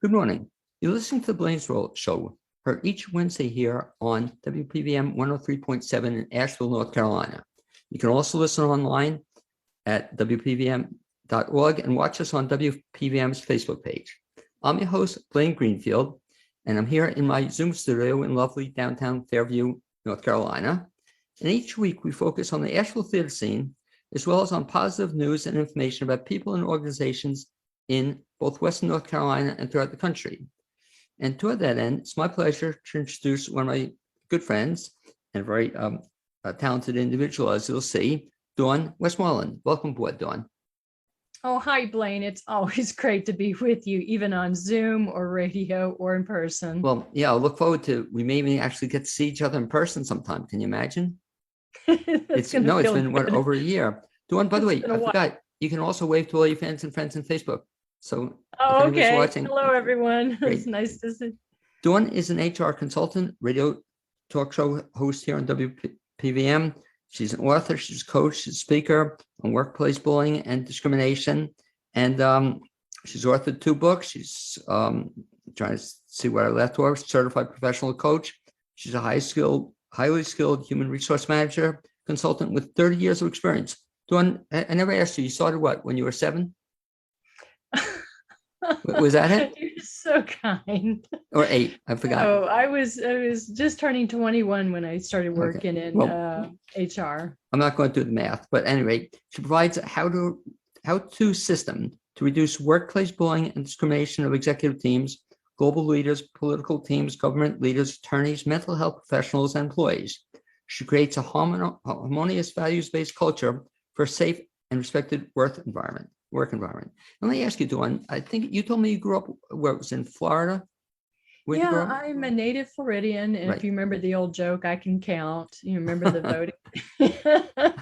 Good morning. You're listening to the BLAINESWORLD show, heard each Wednesday here on WPVM 103.7 in Asheville, North Carolina. You can also listen online at WPVM.org and watch us on WPVM's Facebook page. I'm your host, Blaine Greenfield, and I'm here in my Zoom studio in lovely downtown Fairview, North Carolina. And each week we focus on the Asheville theater scene, as well as on positive news and information about people and organizations in both Western North Carolina and throughout the country. And toward that end, it's my pleasure to introduce one of my good friends and very talented individual, as you'll see, Dawn Westmoreland. Welcome aboard, Dawn. Oh, hi, Blaine. It's always great to be with you, even on Zoom or radio or in person. Well, yeah, I look forward to, we may even actually get to see each other in person sometime. Can you imagine? It's been over a year. Dawn, by the way, I forgot, you can also wave to all your fans and friends on Facebook. So, okay. Watching, hello, everyone. It's nice to see. Dawn is an HR consultant, radio talk show host here on WPVM. She's an author, she's a coach, she's a speaker on workplace bullying and discrimination. And she's authored 2 books. She's trying to see where I left off, certified professional coach. She's a highly skilled human resource manager, consultant with 30 years of experience. Dawn, I never asked you, you started what, when you were 7? Was that it? You're so kind. Or 8? I forgot. Oh, I was just turning 21 when I started working in HR. I'm not going to do the math, but anyway, she provides a how-to system to reduce workplace bullying and discrimination of executive teams, global leaders, political teams, government leaders, attorneys, mental health professionals, and employees. She creates a harmonious values-based culture for a safe and respected work environment. Let me ask you, Dawn, I think you told me you grew up, where it was in Florida? Yeah, I'm a native Floridian. And if you remember the old joke, I can count. You remember the voting?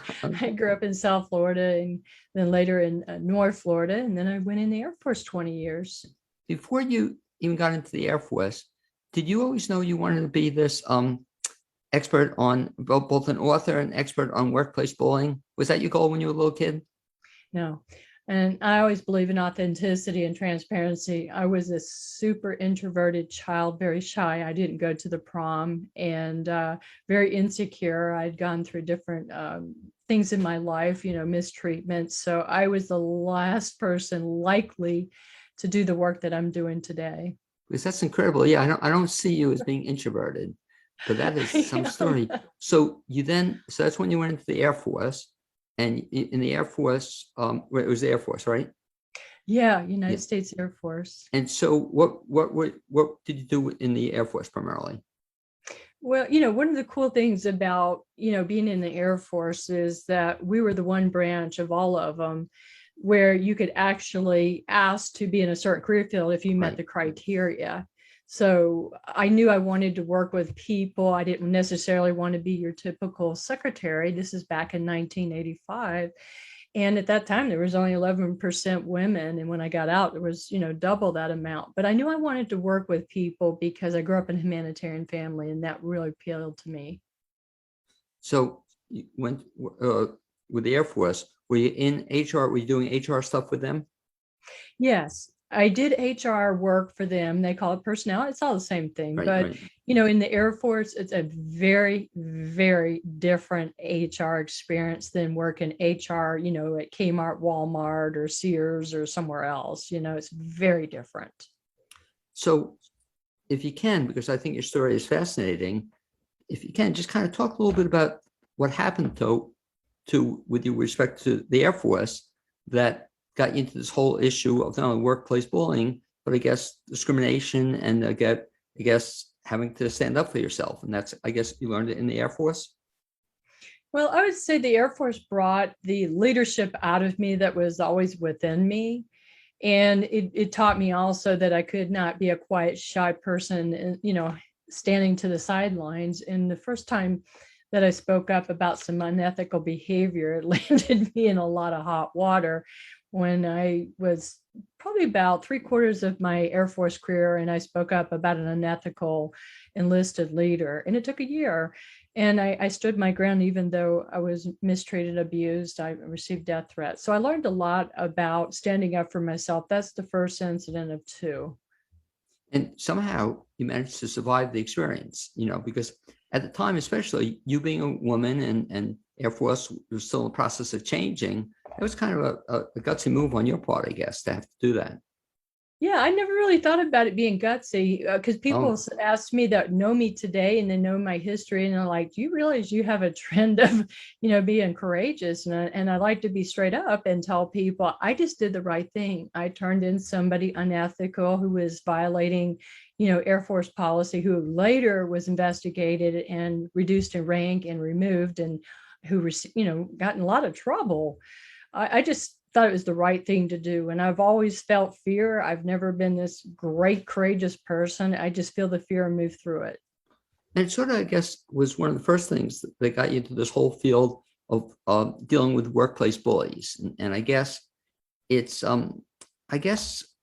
I grew up in South Florida and then later in North Florida. And then I went in the Air Force 20 years. Before you even got into the Air Force, did you always know you wanted to be this expert on, both an author and expert on workplace bullying? Was that your goal when you were a little kid? No. And I always believe in authenticity and transparency. I was a super introverted child, very shy. I didn't go to the prom and very insecure. I'd gone through different things in my life, mistreatment. So I was the last person likely to do the work that I'm doing today. Because that's incredible. Yeah, I don't see you as being introverted, but that is some story. So that's when you went into the Air Force. And in the Air Force, it was the Air Force, right? Yeah, United States Air Force. And so what did you do in the Air Force primarily? Well, one of the cool things about, being in the Air Force is that we were the one branch of all of them where you could actually ask to be in a certain career field if you met the criteria. So I knew I wanted to work with people. I didn't necessarily want to be your typical secretary. This is back in 1985. And at that time, there was only 11% women. And when I got out, there was, double that amount. But I knew I wanted to work with people because I grew up in a humanitarian family, and that really appealed to me. So you went with the Air Force. Were you in HR? Were you doing HR stuff with them? Yes. I did HR work for them. They call it personnel. It's all the same thing. But, in the Air Force, it's a very, very different HR experience than working HR, at Kmart, Walmart, or Sears or somewhere else. It's very different. So if you can, because I think your story is fascinating, if you can, just kind of talk a little bit about what happened to with respect to the Air Force that got you into this whole issue of not only workplace bullying, but I guess discrimination and I guess having to stand up for yourself. And that's, I guess you learned it in the Air Force. Well, I would say the Air Force brought the leadership out of me that was always within me. And it taught me also that I could not be a quiet, shy person, standing to the sidelines. And the first time that I spoke up about some unethical behavior, it landed me in a lot of hot water when I was probably about 3/4 of my Air Force career, and I spoke up about an unethical enlisted leader. And it took a year. And I stood my ground, even though I was mistreated, abused, I received death threats. So I learned a lot about standing up for myself. That's the first incident of 2. And somehow you managed to survive the experience, because at the time, especially you being a woman and Air Force was still in the process of changing, it was kind of a gutsy move on your part, I guess, to have to do that. Yeah, I never really thought about it being gutsy because people Oh, ask me that know me today and they know my history and they're like, "Do you realize you have a trend of, being courageous?" And I like to be straight up and tell people I just did the right thing. I turned in somebody unethical who was violating, Air Force policy, who later was investigated and reduced in rank and removed, and who was, got in a lot of trouble. I just thought it was the right thing to do. And I've always felt fear. I've never been this great, courageous person. I just feel the fear and move through it. and it sort of, I guess, was one of the first things that got you into this whole field of dealing with workplace bullies. And I guess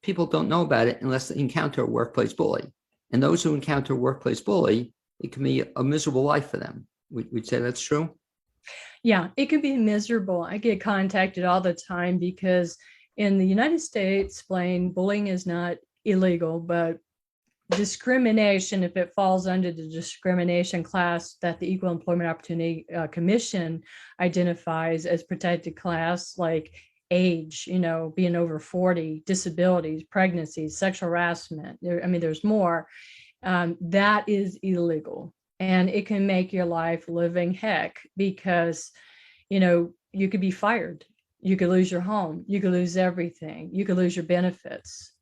people don't know about it unless they encounter a workplace bully. And those who encounter a workplace bully, it can be a miserable life for them. We'd say that's true. Yeah, it can be miserable. I get contacted all the time because in the United States, Blaine, bullying is not illegal, but discrimination, if it falls under the discrimination class that the Equal Employment Opportunity Commission identifies as protected class, like age, being over 40, disabilities, pregnancies, sexual harassment. There's more. That is illegal. And it can make your life living heck because, you could be fired. You could lose your home. You could lose everything. You could lose your benefits.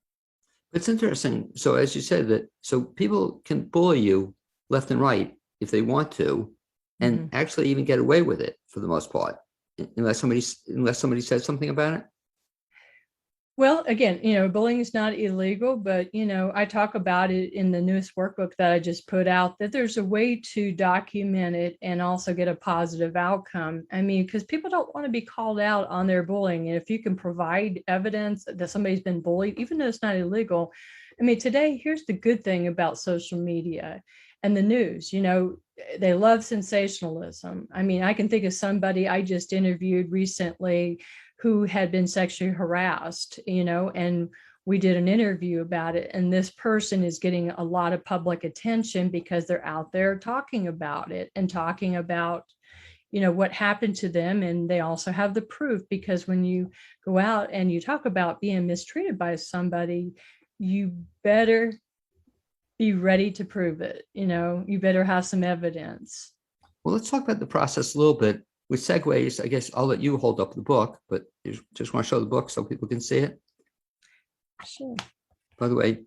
It's interesting. So as you said that, so people can bully you left and right if they want to, and Mhm. actually even get away with it for the most part, unless somebody says something about it. Well, again, bullying is not illegal, but, I talk about it in the newest workbook that I just put out, that there's a way to document it and also get a positive outcome. Because people don't want to be called out on their bullying. And if you can provide evidence that somebody's been bullied, even though it's not illegal. Today, here's the good thing about social media and the news. They love sensationalism. I can think of somebody I just interviewed recently who had been sexually harassed, and we did an interview about it. And this person is getting a lot of public attention because they're out there talking about it and talking about, what happened to them. And they also have the proof, because when you go out and you talk about being mistreated by somebody, you better be ready to prove it. You better have some evidence. Well, let's talk about the process a little bit. With segues, I guess I'll let you hold up the book, but just want to show the book so people can see it. Sure. By the way,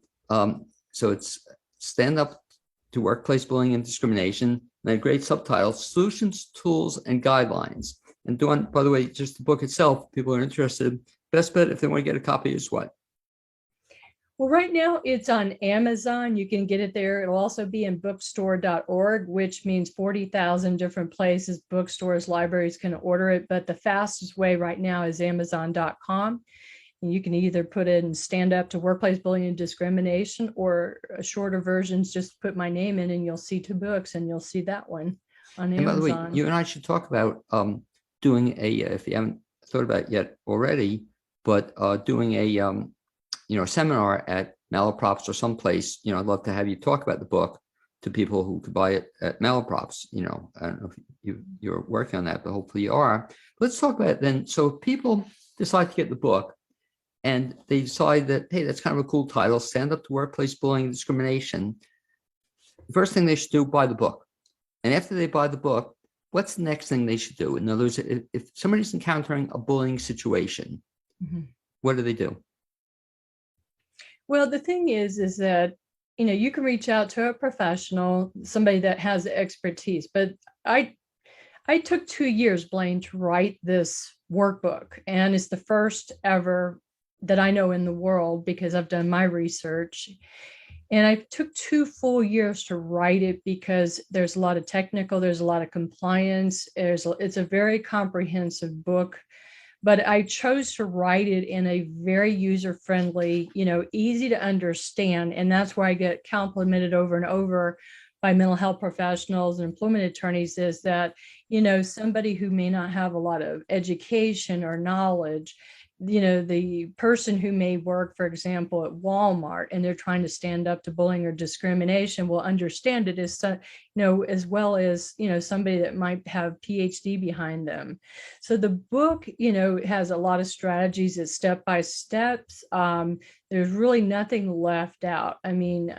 so it's Stand Up to Workplace Bullying and Discrimination, and a great subtitle, Solutions, Tools, and Guidelines. And Dawn, by the way, just the book itself, people are interested. Best bet if they want to get a copy is what? Well, right now it's on Amazon. You can get it there. It'll also be in bookstore.org, which means 40,000 different places, bookstores, libraries can order it. But the fastest way right now is Amazon.com. And you can either put in Stand Up to Workplace Bullying and Discrimination, or a shorter versions, just put my name in and you'll see 2 books, and you'll see that one on And by the way, Amazon. you and I should talk about doing if you haven't thought about it yet already, but doing a seminar at Malaprops or someplace. I'd love to have you talk about the book to people who could buy it at Malaprops. I don't know if you're working on that, but hopefully you are. Let's talk about it then. So if people decide to get the book and they decide that, hey, that's kind of a cool title, Stand Up to Workplace Bullying and Discrimination. The first thing they should do, buy the book. And after they buy the book, what's the next thing they should do? In other words, if somebody's encountering a bullying situation, what do they do? Well, the thing is that, you can reach out to a professional, somebody that has expertise. But I took 2 years, Blaine, to write this workbook. And it's the first ever that I know in the world, because I've done my research. And I took 2 full years to write it because there's a lot of technical, there's a lot of compliance. It's a very comprehensive book. But I chose to write it in a very user-friendly, easy to understand. And that's where I get complimented over and over by mental health professionals and employment attorneys, is that, somebody who may not have a lot of education or knowledge the person who may work, for example, at Walmart, and they're trying to stand up to bullying or discrimination will understand it as, as well as, somebody that might have PhD behind them. So the book, has a lot of strategies. It's step by steps. There's really nothing left out. I mean,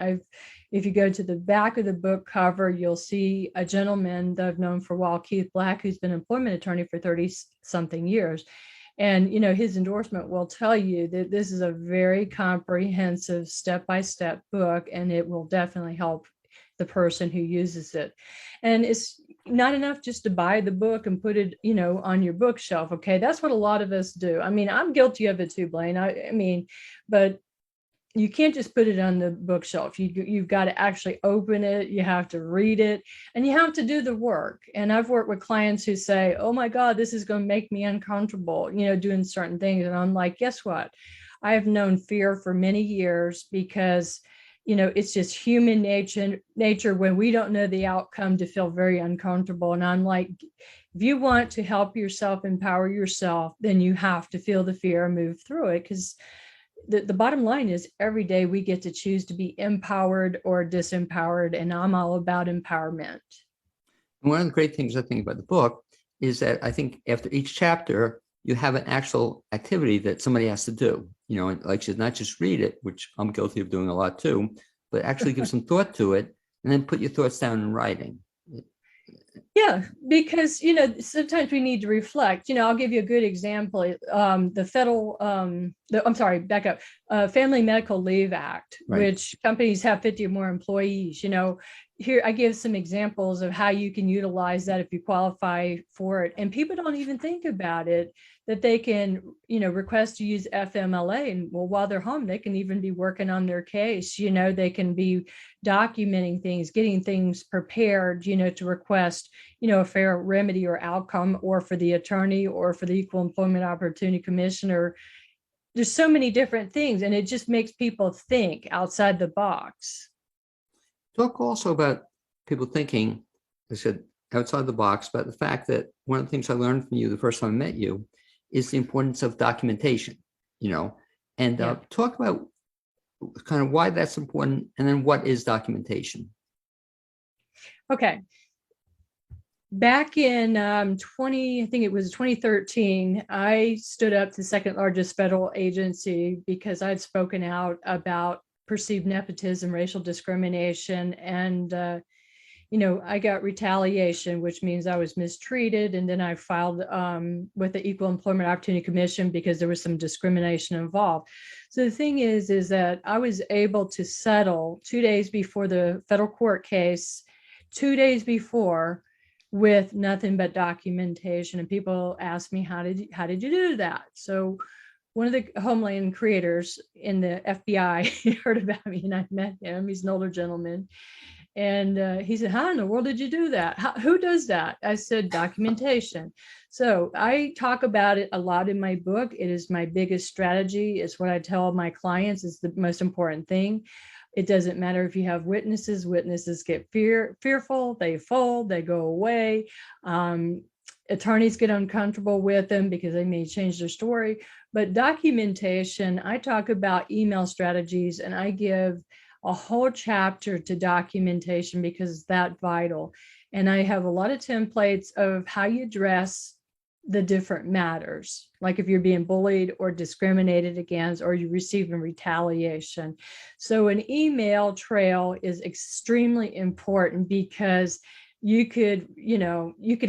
if you go to the back of the book cover, you'll see a gentleman that I've known for a while, Keith Black, who's been an employment attorney for 30 something years. And, his endorsement will tell you that this is a very comprehensive step-by-step book, and it will definitely help the person who uses it. And it's not enough just to buy the book and put it, on your bookshelf. Okay. That's what a lot of us do. I mean, I'm guilty of it too, Blaine. I mean, but you can't just put it on the bookshelf. You've got to actually open it. You have to read it, and you have to do the work. And I've worked with clients who say, oh my God, this is going to make me uncomfortable, doing certain things. And I'm like, guess what? I have known fear for many years because, it's just human nature when we don't know the outcome to feel very uncomfortable. And I'm like, if you want to help yourself, empower yourself, then you have to feel the fear and move through it. Because the bottom line is every day we get to choose to be empowered or disempowered, and I'm all about empowerment. One of the great things I think about the book is that I think after each chapter, you have an actual activity that somebody has to do, and like you said, not just read it, which I'm guilty of doing a lot too, but actually give some thought to it and then put your thoughts down in writing. Yeah, because, sometimes we need to reflect. I'll give you a good example. Family Medical Leave Act, Right. which companies have 50 or more employees. Here I give some examples of how you can utilize that if you qualify for it. And people don't even think about it, that they can, request to use FMLA. And well, while they're home, they can even be working on their case. They can be documenting things, getting things prepared, to request, a fair remedy or outcome, or for the attorney, or for the Equal Employment Opportunity Commissioner. There's so many different things, and it just makes people think outside the box. Talk also about people thinking, I said, outside the box, but the fact that one of the things I learned from you the first time I met you is the importance of documentation, and talk about kind of why that's important, and then what is documentation. Okay. Back in I think it was 2013, I stood up to the second largest federal agency because I'd spoken out about perceived nepotism, racial discrimination, and I got retaliation, which means I was mistreated. And then I filed with the Equal Employment Opportunity Commission because there was some discrimination involved. So the thing is that I was able to settle 2 days before the federal court case, 2 days before, with nothing but documentation. And people ask me, how did you do that? So one of the Homeland creators in the FBI heard about me, and I met him. He's an older gentleman. And he said, how in the world did you do that? Who does that? I said, documentation. So I talk about it a lot in my book. It is my biggest strategy. It's what I tell my clients is the most important thing. It doesn't matter if you have witnesses. Witnesses get fearful, they fold, they go away. Attorneys get uncomfortable with them because they may change their story. But documentation, I talk about email strategies, and I give a whole chapter to documentation because that's vital. And I have a lot of templates of how you address the different matters, like if you're being bullied or discriminated against, or you're receiving retaliation. So an email trail is extremely important because you could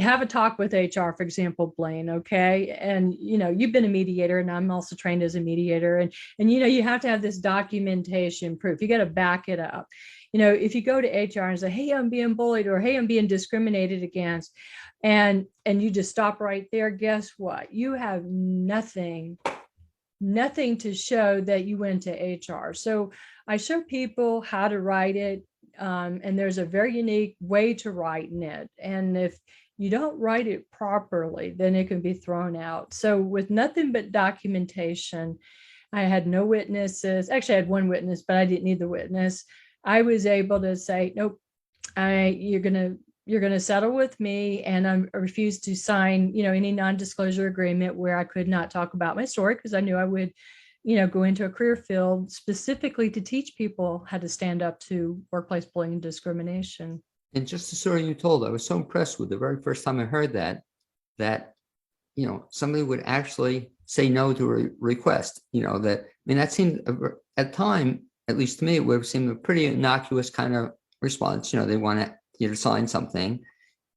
have a talk with HR, for example, Blaine, okay? And, you've been a mediator, and I'm also trained as a mediator. And you have to have this documentation proof. You got to back it up. If you go to HR and say, hey, I'm being bullied, or hey, I'm being discriminated against, and you just stop right there, guess what? You have nothing to show that you went to HR. So I show people how to write it. And there's a very unique way to write in it. And if you don't write it properly, then it can be thrown out. So with nothing but documentation, I had no witnesses. Actually, I had one witness, but I didn't need the witness. I was able to say, nope, you're going to you're going to settle with me, and I refused to sign, any non-disclosure agreement where I could not talk about my story, because I knew I would, go into a career field specifically to teach people how to stand up to workplace bullying and discrimination. And just the story you told, I was so impressed with the very first time I heard that somebody would actually say no to a request. That seemed at the time, at least to me, it would have seemed a pretty innocuous kind of response. They want you to sign something,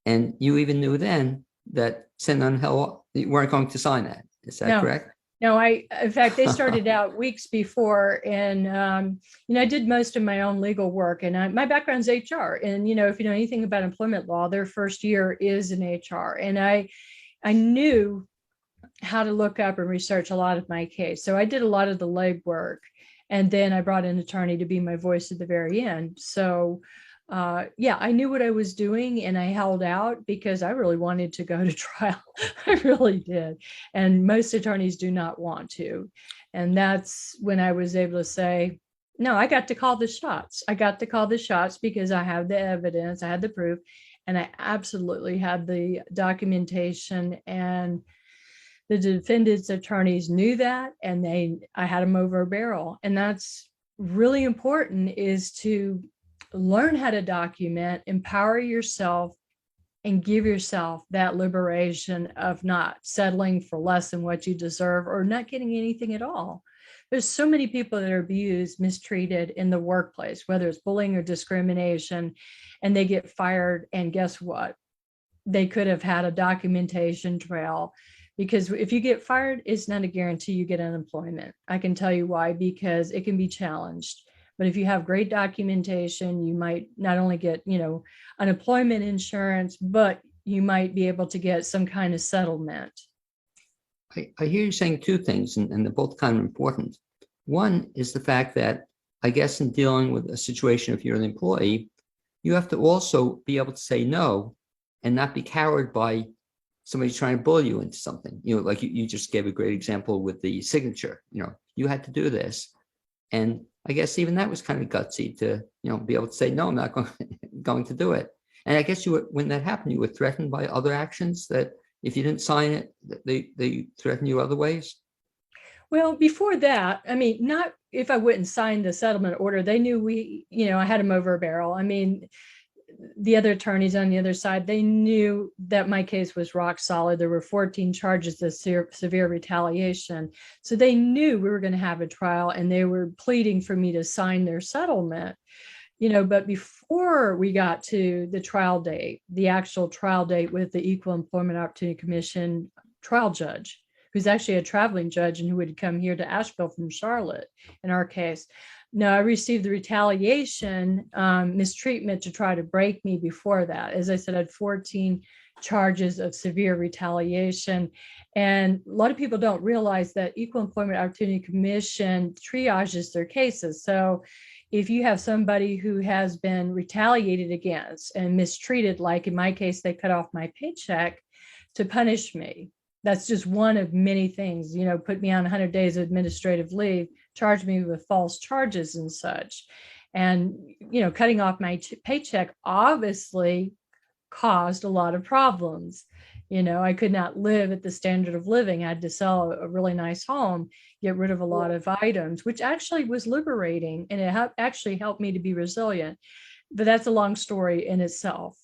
and you even knew then that send on hell, you weren't going to sign that. Is that correct? No, in fact, they started out weeks before, and I did most of my own legal work, and my background's HR. And if you know anything about employment law, their first year is in HR, and I knew how to look up and research a lot of my case. So I did a lot of the legwork, and then I brought an attorney to be my voice at the very end. So I knew what I was doing, and I held out because I really wanted to go to trial. I really did. And most attorneys do not want to. And that's when I was able to say, no, I got to call the shots. I got to call the shots because I have the evidence, I had the proof, and I absolutely had the documentation, and the defendant's attorneys knew that, and I had them over a barrel. And that's really important, is to learn how to document, empower yourself, and give yourself that liberation of not settling for less than what you deserve or not getting anything at all. There's so many people that are abused, mistreated in the workplace, whether it's bullying or discrimination, and they get fired. And guess what? They could have had a documentation trail, because if you get fired, it's not a guarantee you get unemployment. I can tell you why, because it can be challenged. But if you have great documentation, you might not only get, unemployment insurance, but you might be able to get some kind of settlement. I hear you saying two things, and they're both kind of important. One is the fact that, I guess, in dealing with a situation, if you're an employee, you have to also be able to say no and not be cowered by somebody trying to bully you into something. Like you just gave a great example with the signature. You had to do this. And I guess even that was kind of gutsy to, be able to say, no, I'm not going to do it. And I guess when that happened, you were threatened by other actions, that if you didn't sign it, they threatened you other ways? Well, before that, not if I wouldn't sign the settlement order, they knew I had them over a barrel. The other attorneys on the other side, they knew that my case was rock solid. There were 14 charges of severe retaliation. So they knew we were going to have a trial, and they were pleading for me to sign their settlement. But before we got to the trial date, the actual trial date with the Equal Employment Opportunity Commission trial judge, who's actually a traveling judge and who would come here to Asheville from Charlotte in our case. No, I received the retaliation, mistreatment to try to break me before that. As I said, I had 14 charges of severe retaliation. And a lot of people don't realize that Equal Employment Opportunity Commission triages their cases. So if you have somebody who has been retaliated against and mistreated, like in my case, they cut off my paycheck to punish me. That's just one of many things, put me on 100 days of administrative leave, charge me with false charges and such. And, cutting off my paycheck obviously caused a lot of problems. I could not live at the standard of living. I had to sell a really nice home, get rid of a lot of items, which actually was liberating, and it actually helped me to be resilient. But that's a long story in itself.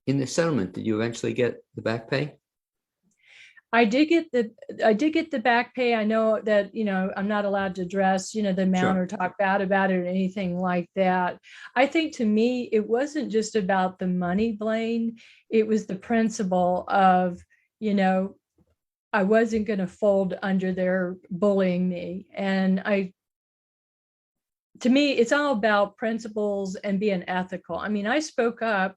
In the settlement, did you eventually get the back pay? I did get the back pay. I know that, I'm not allowed to address, the amount or talk bad about it or anything like that. I think, to me, it wasn't just about the money, Blaine. It was the principle of, I wasn't going to fold under their bullying me. And to me, it's all about principles and being ethical. I spoke up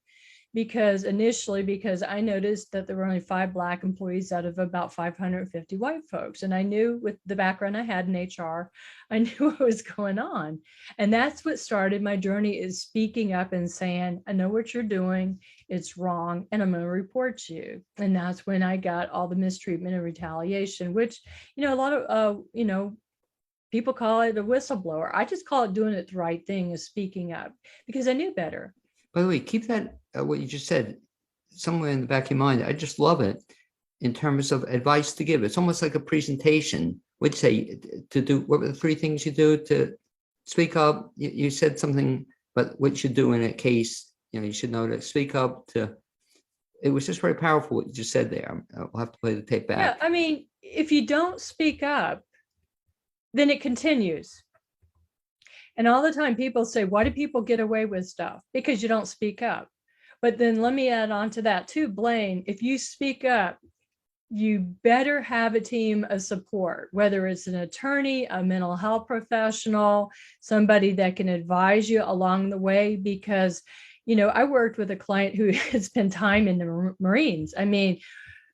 because I noticed that there were only 5 Black employees out of about 550 white folks. And I knew, with the background I had in HR, I knew what was going on. And that's what started my journey, is speaking up and saying, I know what you're doing, it's wrong, and I'm going to report you. And that's when I got all the mistreatment and retaliation, which, a lot of, people call it a whistleblower. I just call it doing it the right thing, is speaking up, because I knew better. By the way, keep that, what you just said, somewhere in the back of your mind, I just love it in terms of advice to give. It's almost like a presentation. Would say to do, what were the three things you do to speak up? You said something, but what you do in a case, you should know to speak up to. It was just very powerful what you just said there. We'll have to play the tape back. Yeah, I mean, if you don't speak up, then it continues. And all the time people say, why do people get away with stuff? Because you don't speak up. But then let me add on to that too, Blaine, if you speak up, you better have a team of support, whether it's an attorney, a mental health professional, somebody that can advise you along the way. Because, I worked with a client who had spent time in the Marines. I mean,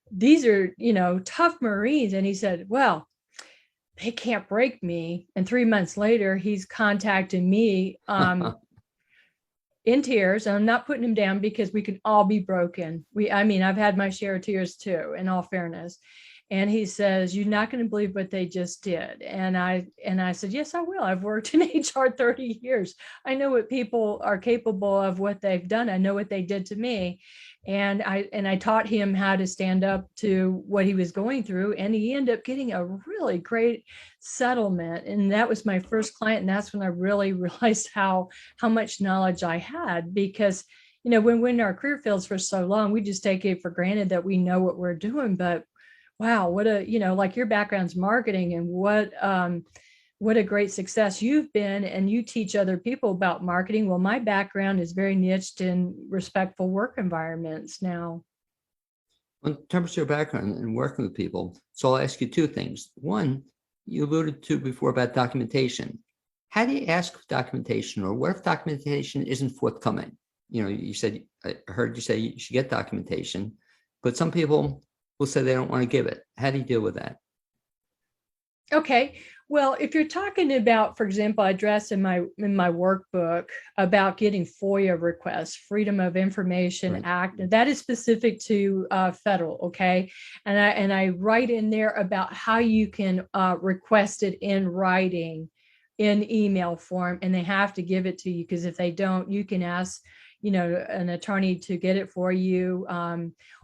these are, tough Marines. And he said, well, they can't break me. And 3 months later, he's contacting me in tears. And I'm not putting him down because we can all be broken. I've had my share of tears too, in all fairness. And he says, you're not going to believe what they just did. And I said, yes, I will. I've worked in HR 30 years. I know what people are capable of, what they've done. I know what they did to me. And I taught him how to stand up to what he was going through. And he ended up getting a really great settlement. And that was my first client. And that's when I really realized how much knowledge I had, because when we're in our career fields for so long, we just take it for granted that we know what we're doing. But wow, what a, like your background's marketing, and what a great success you've been, and you teach other people about marketing. Well, my background is very niched in respectful work environments now. In terms of your background and working with people, so I'll ask you two things. One, you alluded to before about documentation. How do you ask for documentation, or what if documentation isn't forthcoming? You said, I heard you say you should get documentation, but some people will say they don't want to give it. How do you deal with that? Okay. Well, if you're talking about, for example, I address in my workbook about getting FOIA requests, Freedom of Information Right. Act, that is specific to federal. Okay. And I write in there about how you can request it in writing, in email form, and they have to give it to you, because if they don't, you can ask, an attorney to get it for you,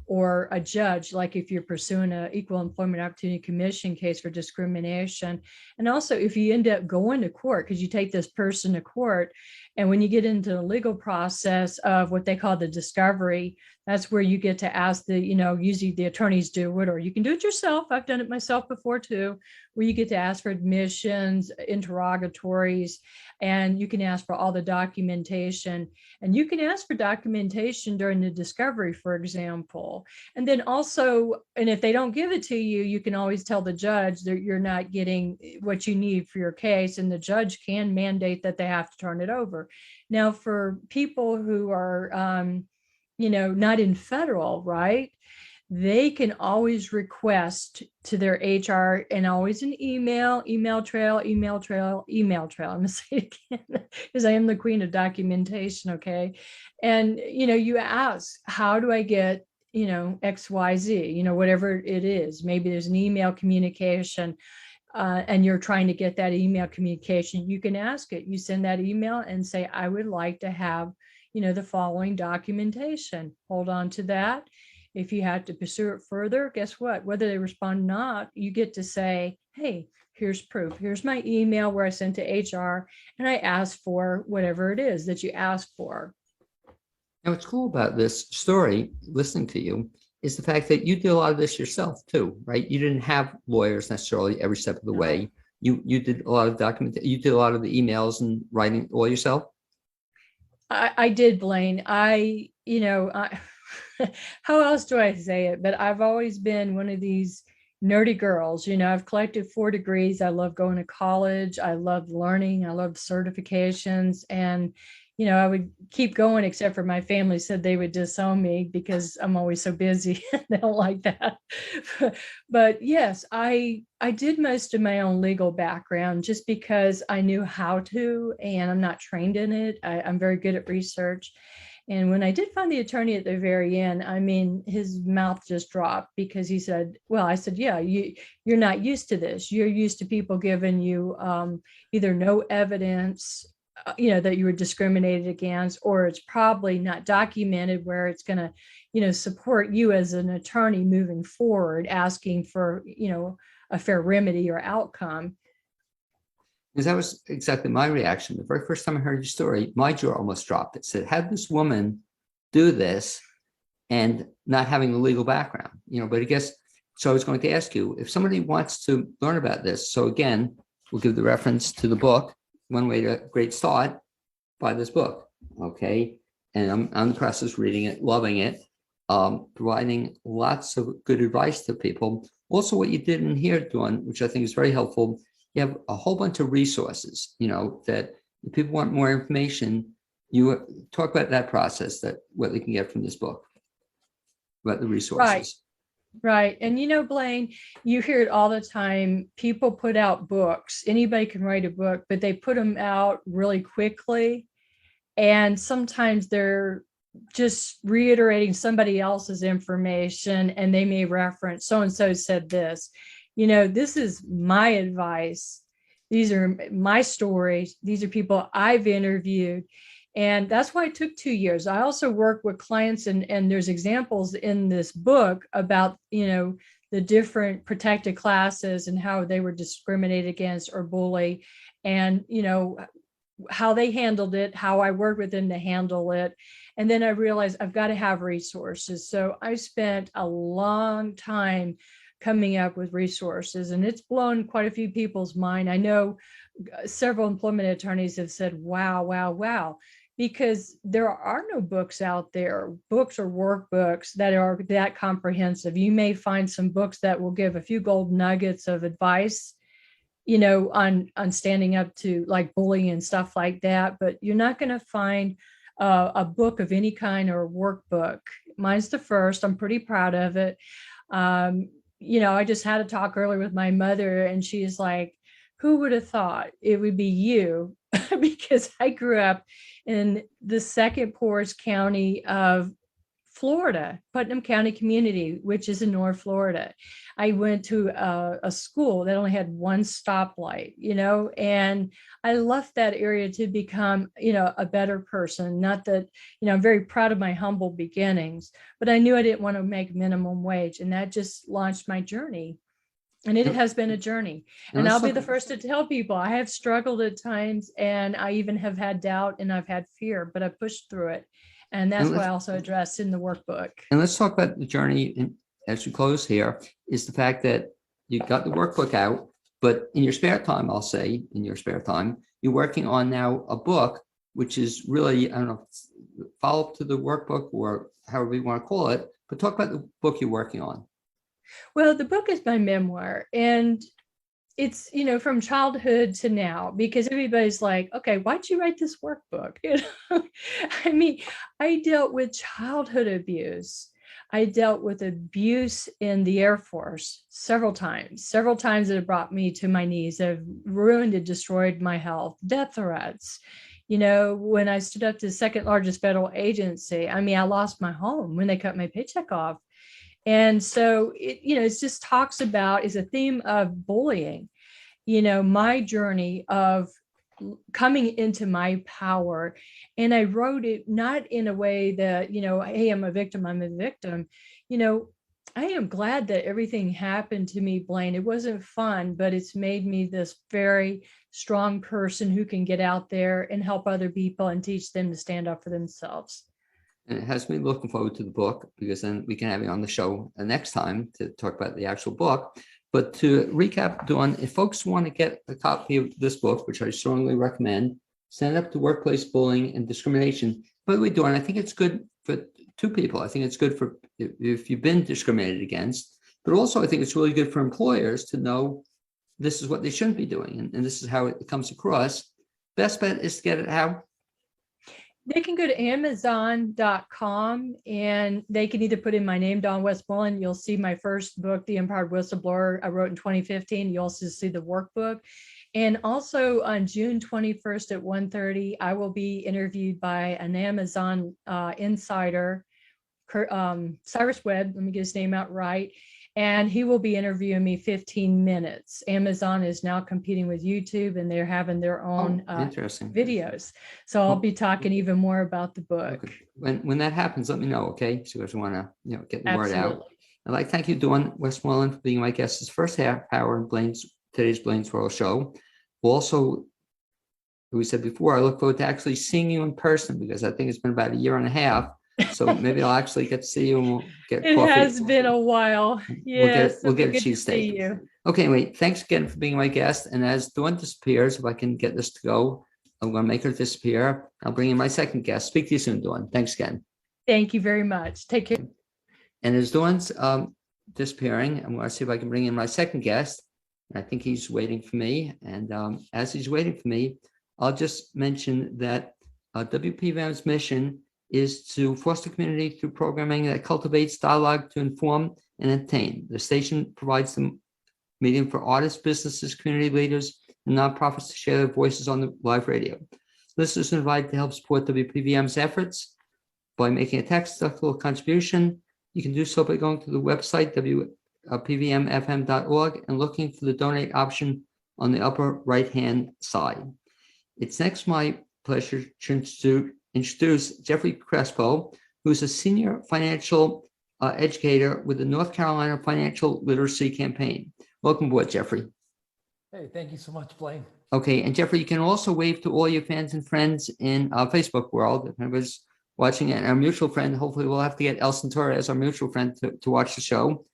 or a judge, like if you're pursuing an Equal Employment Opportunity Commission case for discrimination. And also if you end up going to court, because you take this person to court, and when you get into the legal process of what they call the discovery, that's where you get to ask usually the attorneys do it, or you can do it yourself. I've done it myself before too, where you get to ask for admissions, interrogatories, and you can ask for all the documentation. And you can ask for documentation during the discovery, for example. And then also, and if they don't give it to you, you can always tell the judge that you're not getting what you need for your case, and the judge can mandate that they have to turn it over. Now, for people who are, not in federal, right? They can always request to their HR, and always an email trail. I'm going to say it again, because I am the queen of documentation. Okay. And, you ask, how do I get, XYZ, whatever it is. Maybe there's an email communication, and you're trying to get that email communication. You can ask it. You send that email and say, I would like to have, the following documentation. Hold on to that. If you have to pursue it further, guess what? Whether they respond or not, you get to say, hey, here's proof. Here's my email where I sent to HR, and I asked for whatever it is that you asked for. Now, what's cool about this story, listening to you, is the fact that you did a lot of this yourself too, right? You didn't have lawyers necessarily every step of the way. You did a lot of you did a lot of the emails and writing all yourself. I did, Blaine. How else do I say it? But I've always been one of these nerdy girls. I've collected 4 degrees. I love going to college. I love learning. I love certifications. And, I would keep going, except for my family said they would disown me because I'm always so busy. They don't like that. But yes, I did most of my own legal background just because I knew how to, and I'm not trained in it. I'm very good at research. And when I did find the attorney at the very end, his mouth just dropped, because he said, well, I said, yeah, you're not used to this. You're used to people giving you either no evidence, that you were discriminated against, or it's probably not documented where it's going to, support you as an attorney moving forward, asking for, a fair remedy or outcome. Because that was exactly my reaction. The very first time I heard your story, my jaw almost dropped. It said, how did this woman do this and not having a legal background? But I guess, so I was going to ask you, if somebody wants to learn about this, so again, we'll give the reference to the book, One Way to a Great Start, by this book, okay? And I'm in the process reading it, loving it, providing lots of good advice to people. Also, what you did in here, Dawn, which I think is very helpful, you have a whole bunch of resources, that if people want more information, you talk about that process, that what they can get from this book, about the resources. Right. And Blaine, you hear it all the time. People put out books. Anybody can write a book, but they put them out really quickly. And sometimes they're just reiterating somebody else's information, and they may reference so-and-so said this. This is my advice. These are my stories. These are people I've interviewed. And that's why it took 2 years. I also work with clients, and there's examples in this book about, the different protected classes and how they were discriminated against or bullied, and, how they handled it, how I worked with them to handle it. And then I realized I've got to have resources. So I spent a long time coming up with resources, and it's blown quite a few people's mind. I know several employment attorneys have said, wow, wow, wow, because there are no books out there, books or workbooks that are that comprehensive. You may find some books that will give a few gold nuggets of advice, on standing up to like bullying and stuff like that, but you're not going to find a book of any kind or a workbook. Mine's the first. I'm pretty proud of it. I just had a talk earlier with my mother, and she's like, who would have thought it would be you? Because I grew up in the second poorest county of Florida, Putnam County Community, which is in North Florida. I went to a school that only had one stoplight, and I left that area to become, a better person. Not that, I'm very proud of my humble beginnings, but I knew I didn't want to make minimum wage, and that just launched my journey. And it has been a journey. And I'll be the first to tell people I have struggled at times, and I even have had doubt, and I've had fear, but I pushed through it. And that's what I also addressed in the workbook. And let's talk about the journey as we close here, is the fact that you got the workbook out, but in your spare time, I'll say, in your spare time, you're working on now a book, which is really, I don't know, follow up to the workbook or however you want to call it, but talk about the book you're working on. Well, the book is my memoir, and it's, from childhood to now, because everybody's like, okay, why'd you write this workbook? I mean, I dealt with childhood abuse. I dealt with abuse in the Air Force several times that it brought me to my knees, have ruined and destroyed my health, death threats. When I stood up to the second largest federal agency, I lost my home when they cut my paycheck off. And so it just talks about, is a theme of bullying, my journey of coming into my power. And I wrote it not in a way that, hey, I'm a victim. I am glad that everything happened to me, Blaine. It wasn't fun, but it's made me this very strong person who can get out there and help other people and teach them to stand up for themselves. And it has me looking forward to the book, because then we can have you on the show next time to talk about the actual book. But to recap, Dawn, if folks want to get a copy of this book, which I strongly recommend, send it up to Workplace Bullying and Discrimination. By the way, Dawn, I think it's good for two people. I think it's good for if you've been discriminated against, but also I think it's really good for employers to know this is what they shouldn't be doing, and this is how it comes across. Best bet is to get it how? They can go to Amazon.com, and they can either put in my name, Dawn Westmoreland. You'll see my first book, The Empowered Whistleblower, I wrote in 2015. You also see the workbook. And also on June 21st at 1:30, I will be interviewed by an Amazon insider, Cyrus Webb, let me get his name out right. and he will be interviewing me 15 minutes. Amazon is now competing with YouTube, and they're having their own Interesting. videos. So I'll be talking even more about the book. Okay. When that happens, let me know, okay? So if you want to, get the word out. Absolutely. I'd like to thank you, Dawn Westmoreland, for being my guest this first half hour in today's Blaine's World show. Also, we said before, I look forward to actually seeing you in person, because I think it's been about a year and a half. So maybe I'll actually get to see you, and we'll get It coffee. has been a while. Yes, We'll get a good to see cheesesteak. you. Okay, anyway, thanks again for being my guest. And as Dawn disappears, if I can get this to go, I'm going to make her disappear. I'll bring in my second guest. Speak to you soon, Dawn. Thanks again. Thank you very much. Take care. And as Dawn's disappearing, I'm going to see if I can bring in my second guest. I think he's waiting for me. And as he's waiting for me, I'll just mention that WPVM's mission is to foster community through programming that cultivates dialogue to inform and entertain. The station provides the medium for artists, businesses, community leaders, and nonprofits to share their voices on the live radio. Listeners are invited to help support WPVM's efforts by making a tax-deductible contribution. You can do so by going to the website, pvmfm.org, and looking for the donate option on the upper right-hand side. It's next my pleasure to introduce Jeffrey Crespo, who's a senior financial educator with the North Carolina Financial Literacy Campaign. Welcome aboard, Jeffrey. Hey, thank you so much, Blaine. Okay, and Jeffrey, you can also wave to all your fans and friends in Facebook world. If anybody's watching it, and our mutual friend, hopefully we'll have to get Elson Torres, our mutual friend, to watch the show.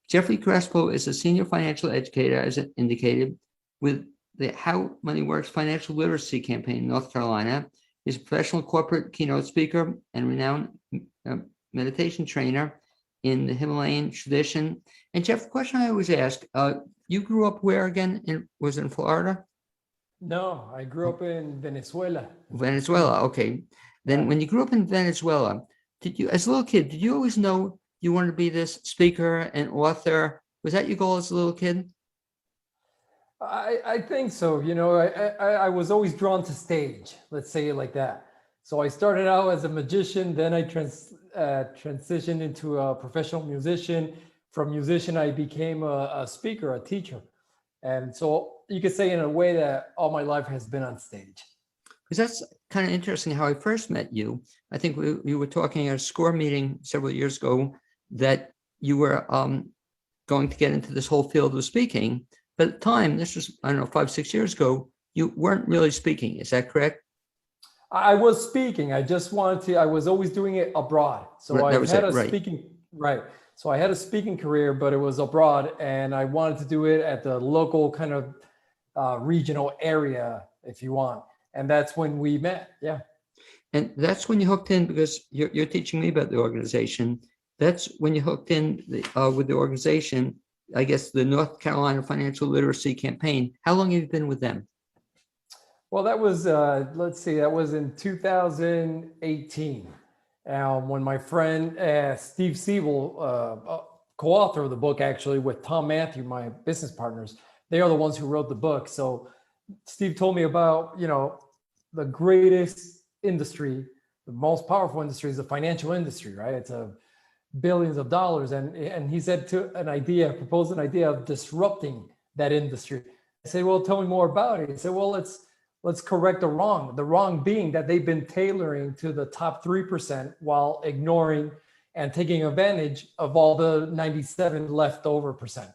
Jeffrey Crespo is a senior financial educator, as indicated, with the How Money Works Financial Literacy Campaign in North Carolina. He's a professional corporate keynote speaker and renowned meditation trainer in the Himalayan tradition. And Jeff, the question I always ask, you grew up where again? Was it in Florida? No, I grew up in Venezuela. Venezuela, okay. Then when you grew up in Venezuela, did you, as a little kid, did you always know you wanted to be this speaker and author? Was that your goal as a little kid? I think so. I was always drawn to stage, let's say it like that. So I started out as a magician, then I transitioned into a professional musician. From musician, I became a speaker, a teacher. And so you could say in a way that all my life has been on stage. Because that's kind of interesting how I first met you. I think we were talking at a SCORE meeting several years ago that you were going to get into this whole field of speaking. But at the time, this was, 5-6 years ago, you weren't really speaking. Is that correct? I was speaking. I just wanted to, I was always doing it abroad. So I had a speaking, right. So I had a speaking career, but it was abroad, and I wanted to do it at the local kind of regional area, if you want. And that's when we met. Yeah. And that's when you hooked in, because you're teaching me about the organization. That's when you hooked in with the organization, I guess, the North Carolina Financial Literacy Campaign. How long have you been with them? Well, that was, let's see, that was in 2018. When my friend Steve Siebel, co-author of the book, actually, with Tom Matthew, my business partners, they are the ones who wrote the book. So Steve told me about, the greatest industry, the most powerful industry is the financial industry, right? It's a billions of dollars. And he said proposed an idea of disrupting that industry. I said, well, tell me more about it. He said, well, let's correct the wrong being that they've been tailoring to the top 3% while ignoring and taking advantage of all the 97 leftover percent.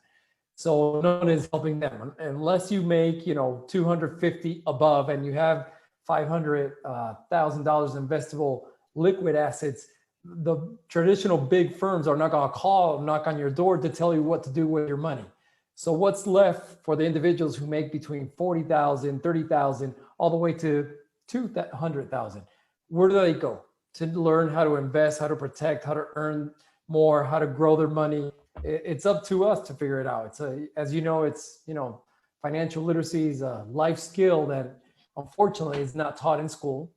So no one is helping them unless you make, 250 above and you have $500,000 investable liquid assets. The traditional big firms are not going to knock on your door to tell you what to do with your money. So what's left for the individuals who make between 40,000, 30,000, all the way to 200,000? Where do they go to learn how to invest, how to protect, how to earn more, how to grow their money? It's up to us to figure it out. As you know, financial literacy is a life skill that unfortunately is not taught in school.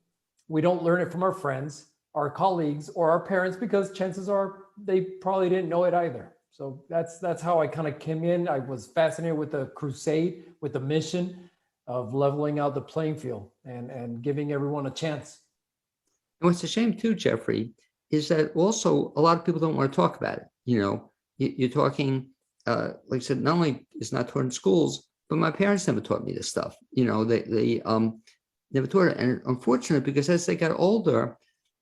We don't learn it from our friends, our colleagues, or our parents, because chances are they probably didn't know it either. So that's how I kind of came in. I was fascinated with the crusade, with the mission of leveling out the playing field and giving everyone a chance. And what's a shame too, Jeffrey, is that also a lot of people don't want to talk about it. You're talking like I said, not only is not taught in schools, but my parents never taught me this stuff. They never taught it. And unfortunately, because as they got older,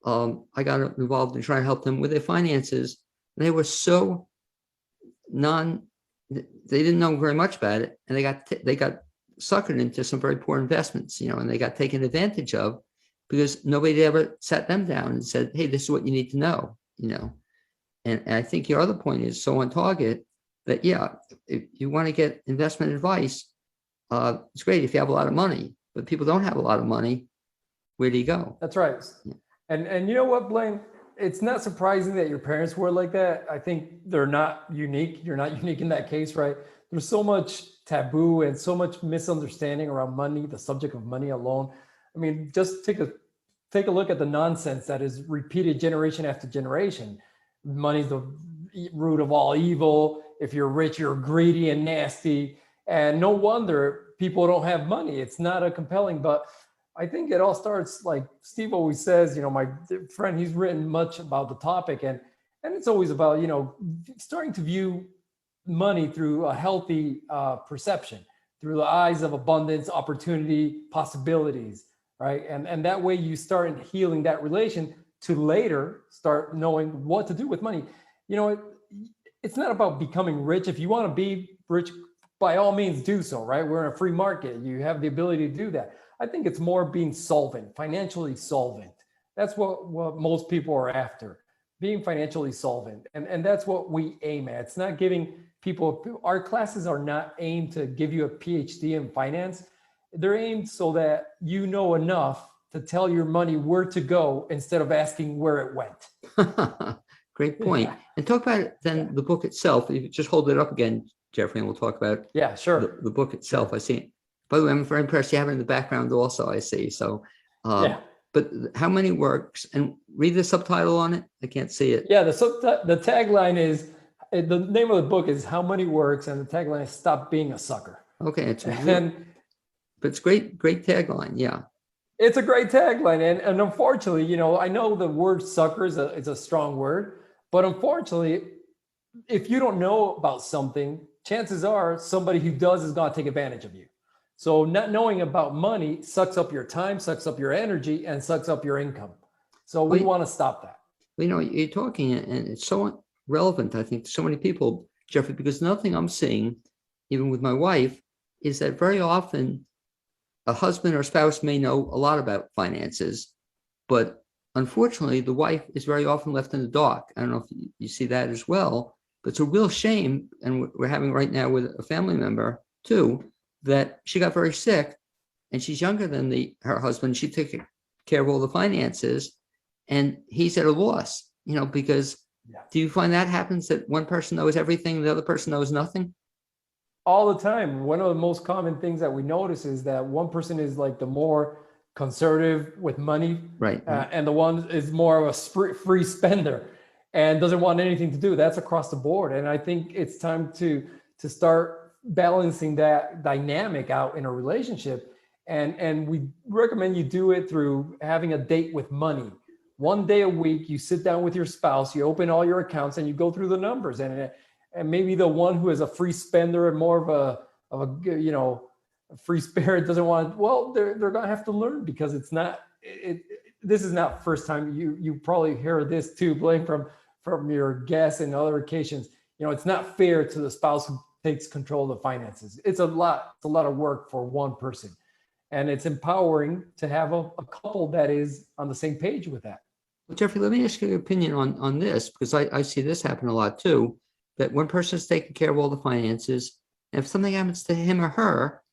I got involved in trying to help them with their finances. They were so they didn't know very much about it. And they got suckered into some very poor investments, and they got taken advantage of because nobody ever sat them down and said, hey, this is what you need to know, And I think your other point is so on target that, yeah, if you want to get investment advice, it's great if you have a lot of money, but people don't have a lot of money. Where do you go? That's right. Yeah. And you know what, Blaine? It's not surprising that your parents were like that. I think they're not unique. You're not unique in that case, right? There's so much taboo and so much misunderstanding around money, the subject of money alone. I mean, just take a look at the nonsense that is repeated generation after generation. Money's the root of all evil. If you're rich, you're greedy and nasty. And no wonder people don't have money. It's not a compelling, but I think it all starts, like Steve always says, my friend, he's written much about the topic, and it's always about, starting to view money through a healthy perception, through the eyes of abundance, opportunity, possibilities, right? And that way you start healing that relation to later start knowing what to do with money. It's not about becoming rich. If you want to be rich, by all means do so, right? We're in a free market. You have the ability to do that. I think it's more being solvent, financially solvent. That's what most people are after, being financially solvent. And that's what we aim at. It's not giving people, our classes are not aimed to give you a PhD in finance. They're aimed so that you know enough to tell your money where to go instead of asking where it went. Great point. Yeah. And talk about it, then the book itself. If you just hold it up again, Jeffrey, and we'll talk about the book itself. I see it. By the way, I'm very impressed. You have it in the background also, I see. So, but how many works? And read the subtitle on it. I can't see it. Yeah, the tagline is, the name of the book is How Money Works, and the tagline is Stop Being a Sucker. Okay, but it's great tagline. Yeah, it's a great tagline, and unfortunately, I know the word sucker is a strong word, but unfortunately, if you don't know about something, chances are somebody who does is going to take advantage of you. So not knowing about money sucks up your time, sucks up your energy, and sucks up your income. So we want to stop that. You're talking, and it's so relevant, I think, to so many people, Jeffrey, because nothing I'm seeing, even with my wife, is that very often a husband or spouse may know a lot about finances, but unfortunately, the wife is very often left in the dark. I don't know if you see that as well, but it's a real shame, and we're having right now with a family member too, that she got very sick, and she's younger than her husband. She took care of all the finances, and he's at a loss, because do you find that happens, that one person knows everything, the other person knows nothing? All the time. One of the most common things that we notice is that one person is like the more conservative with money, right. And the one is more of a free spender and doesn't want anything to do. That's across the board. And I think it's time to start balancing that dynamic out in a relationship. And we recommend you do it through having a date with money. One day a week, you sit down with your spouse, you open all your accounts, and you go through the numbers. And maybe the one who is a free spender and more of a free spirit doesn't want, well, they're going to have to learn, because this is not first time. You probably hear this too, Blaine, from your guests and other occasions. It's not fair to the spouse who takes control of the finances. It's a lot of work for one person. And it's empowering to have a couple that is on the same page with that. Well, Jeffrey, let me ask you your opinion on this, because I see this happen a lot too, that one person is taking care of all the finances, and if something happens to him or her,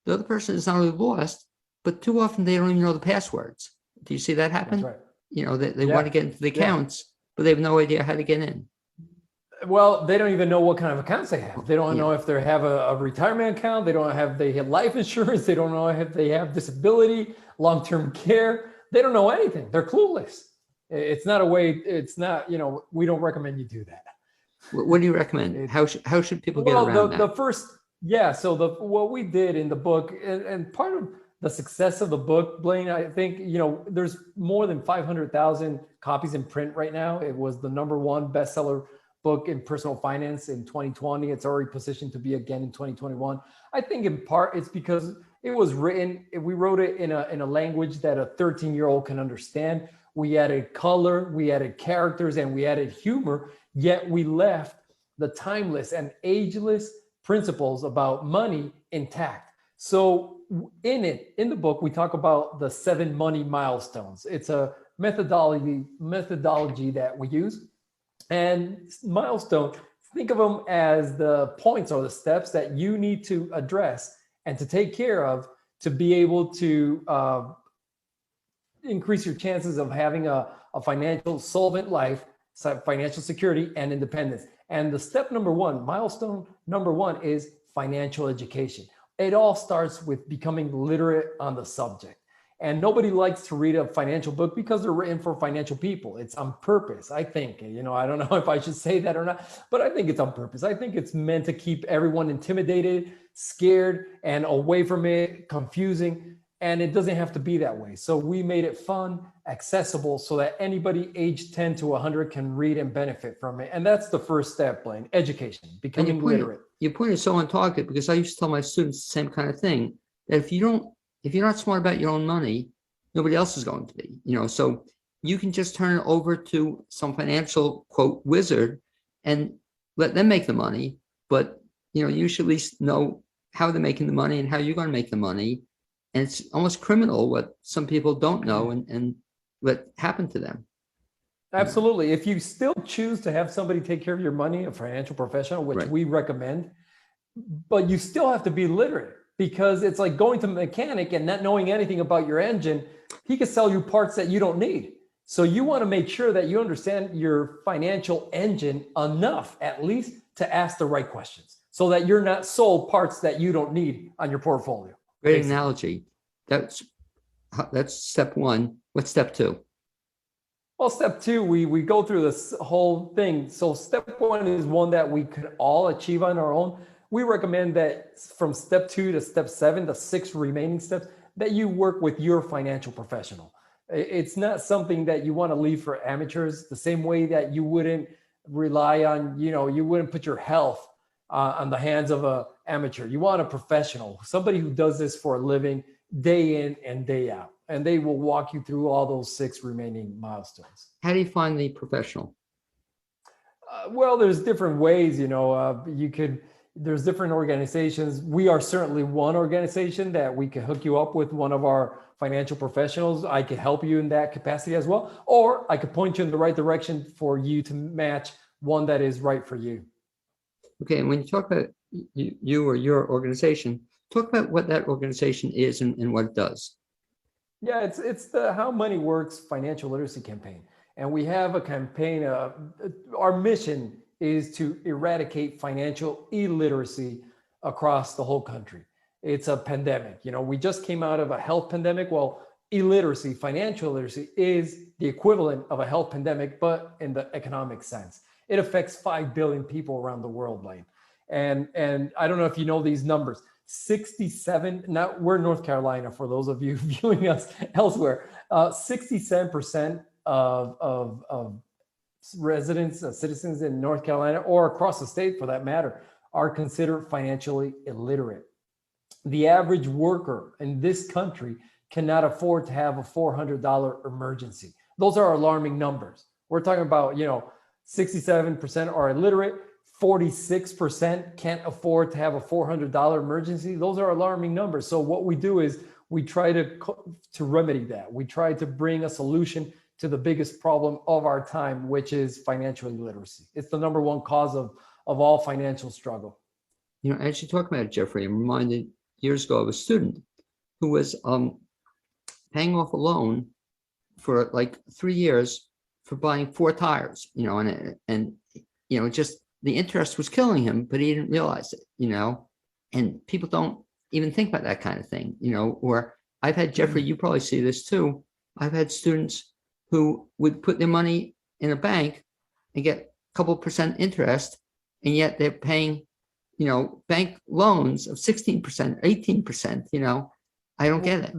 the other person is not only lost, but too often they don't even know the passwords. Do you see that happen? That's right. They want to get into the accounts, but they have no idea how to get in. Well, they don't even know what kind of accounts they have. They don't know if they have a retirement account. They have life insurance. They don't know if they have disability, long-term care. They don't know anything. They're clueless. It's not we don't recommend you do that. What do you recommend? How should people get around that? So what we did in the book, and part of the success of the book, Blaine, I think, there's more than 500,000 copies in print right now. It was the #1 bestseller book in personal finance in 2020. It's already positioned to be again in 2021. I think in part it's because it was written, we wrote it in a language that a 13-year-old can understand. We added color, we added characters, and we added humor, yet we left the timeless and ageless principles about money intact. So in the book, we talk about the 7 money milestones. It's a methodology that we use. And milestone, think of them as the points or the steps that you need to address and to take care of to be able to increase your chances of having a financial solvent life, financial security and independence. And the step number one, milestone number one, is financial education. It all starts with becoming literate on the subject. And nobody likes to read a financial book because they're written for financial people. It's on purpose, I think. I don't know if I should say that or not, but I think it's on purpose. I think it's meant to keep everyone intimidated, scared, and away from it, confusing. And it doesn't have to be that way. So we made it fun, accessible, so that anybody aged 10 to 100 can read and benefit from it. And that's the first step, Blaine, education, becoming literate. Your point is so on target, because I used to tell my students the same kind of thing, that if you're not smart about your own money, nobody else is going to be, so you can just turn it over to some financial quote wizard and let them make the money. But, you should at least know how they're making the money and how you're going to make the money. And it's almost criminal what some people don't know and what happened to them. Absolutely. If you still choose to have somebody take care of your money, a financial professional, which we recommend, but you still have to be literate, because it's like going to a mechanic and not knowing anything about your engine. He can sell you parts that you don't need. So you want to make sure that you understand your financial engine enough, at least, to ask the right questions so that you're not sold parts that you don't need on your portfolio. Great basically. Analogy. That's step one. What's step two? Well, step two, we go through this whole thing. So step one is one that we could all achieve on our own. We recommend that from step 2 to step 7, the 6 remaining steps, that you work with your financial professional. It's not something that you want to leave for amateurs, the same way that you wouldn't rely on, you wouldn't put your health on the hands of an amateur. You want a professional, somebody who does this for a living, day in and day out, and they will walk you through all those 6 remaining milestones. How do you find the professional? Well, there's different ways, there's different organizations. We are certainly one organization that we can hook you up with one of our financial professionals. I can help you in that capacity as well, or I could point you in the right direction for you to match one that is right for you. Okay, and when you talk about you or your organization, talk about what that organization is and what it does. Yeah, it's the How Money Works financial literacy campaign. And we have a campaign, our mission is to eradicate financial illiteracy across the whole country. It's a pandemic. We just came out of a health pandemic. Well, illiteracy, financial literacy, is the equivalent of a health pandemic, but in the economic sense. It affects 5 billion people around the world, Blaine. And I don't know if you know these numbers. 67, now we're in North Carolina for those of you viewing us elsewhere, 67% of residents, citizens in North Carolina, or across the state for that matter, are considered financially illiterate. The average worker in this country cannot afford to have a $400 emergency. Those are alarming numbers. We're talking about, 67% are illiterate, 46% can't afford to have a $400 emergency. Those are alarming numbers. So what we do is we try to remedy that. We try to bring a solution to the biggest problem of our time, which is financial illiteracy. It's the number one cause of all financial struggle. As you talk about it, Jeffrey, I'm reminded years ago of a student who was paying off a loan for like 3 years for buying 4 tires, and just the interest was killing him, but he didn't realize it, and people don't even think about that kind of thing, or I've had, Jeffrey, you probably see this too. I've had students who would put their money in a bank and get a couple % interest, and yet they're paying, bank loans of 16%, 18%, I don't get it.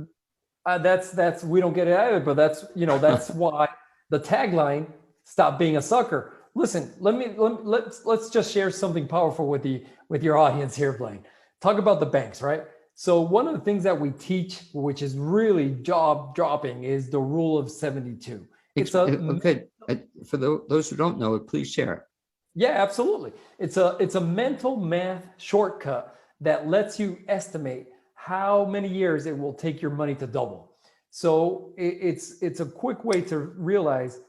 That's we don't get it either, but that's why the tagline, stop being a sucker. listen, let's just share something powerful with your audience here, Blaine. Talk about the banks, right? So one of the things that we teach, which is really job dropping, is the rule of 72. It's okay. For those who don't know it, please share it. Yeah, absolutely. It's a mental math shortcut that lets you estimate how many years it will take your money to double. So it's a quick way to realize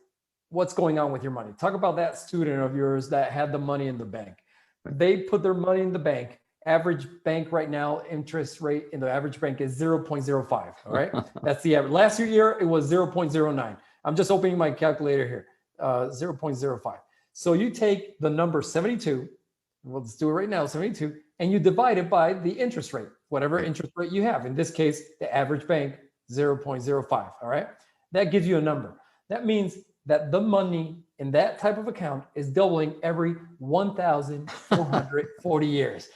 what's going on with your money. Talk about that student of yours that had the money in the bank. They put their money in the bank. Average bank right now, interest rate in the average bank is 0.05. All right. That's the average. Last year, it was 0.09. I'm just opening my calculator here. 0.05. So you take the number 72, let's do it right now, 72, and you divide it by the interest rate, whatever interest rate you have. In this case, the average bank, 0.05. All right. That gives you a number. That means that the money in that type of account is doubling every 1,440 years.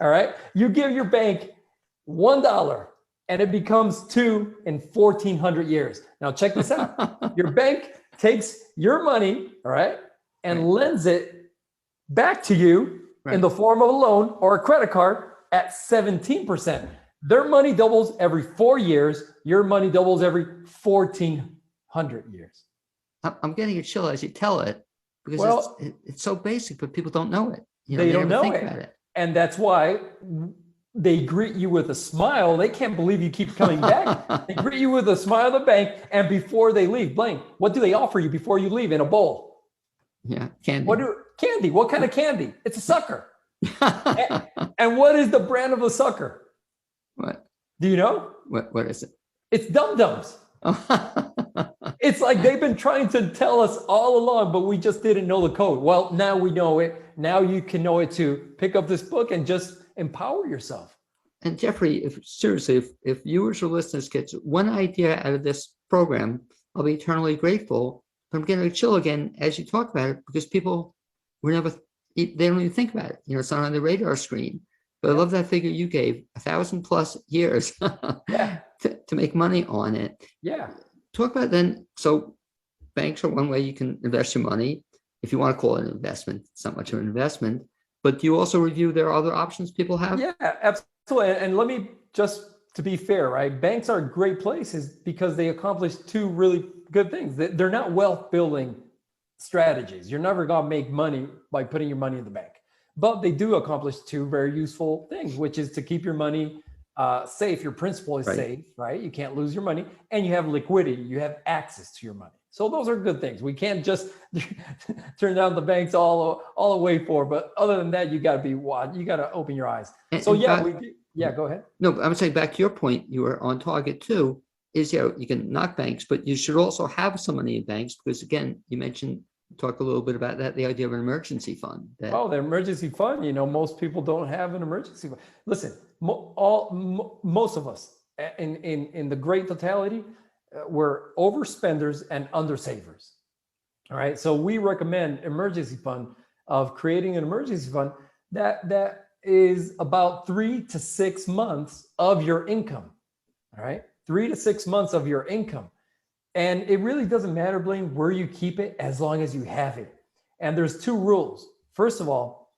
All right. You give your bank $1 and it becomes 2 in 1,400 years. Now check this out. Your bank takes your money, all right, and lends it back to you in the form of a loan or a credit card at 17%. Their money doubles every 4 years. Your money doubles every 1,400 years. I'm getting a chill as you tell it because it's so basic, but people don't know it. They don't know it. And that's why they greet you with a smile. They can't believe you keep coming back. They greet you with a smile at the bank. And before they leave, Blaine, what do they offer you before you leave in a bowl? Yeah, candy. Candy. What kind of candy? It's a sucker. and what is the brand of a sucker? What? Do you know? What is it? It's Dum Dums. It's like they've been trying to tell us all along, but we just didn't know the code. Well, now we know it. Now you can know it too. Pick up this book and just empower yourself. And Jeffrey, if viewers or listeners get one idea out of this program, I'll be eternally grateful. But I'm getting a chill again as you talk about it because people they don't even think about it. It's not on the radar screen. But I love that figure you gave, 1,000+ years to make money on it. Yeah. Talk about then, so banks are one way you can invest your money. If you want to call it an investment, it's not much of an investment, but do you also review there are other options people have? Yeah, absolutely. And let me just, to be fair, right? Banks are great places because they accomplish two really good things. They're not wealth building strategies. You're never going to make money by putting your money in the bank, but they do accomplish two very useful things, which is to keep your money safe. Your principal is safe, right? You can't lose your money, and you have liquidity. You have access to your money. So those are good things. We can't just turn down the banks all the way for. But other than that, you got to be you got to open your eyes. So go ahead. No, I'm saying back to your point, you were on target too. Is you can knock banks, but you should also have some money in banks because again, you mentioned. Talk a little bit about that, the idea of an emergency fund. The emergency fund, most people don't have an emergency fund. Listen, most of us in the great totality, we're overspenders and undersavers. All right. So we recommend emergency fund of creating an emergency fund that is about 3 to 6 months of your income. All right. 3 to 6 months of your income. And it really doesn't matter, Blaine, where you keep it as long as you have it. And there's 2 rules. First of all,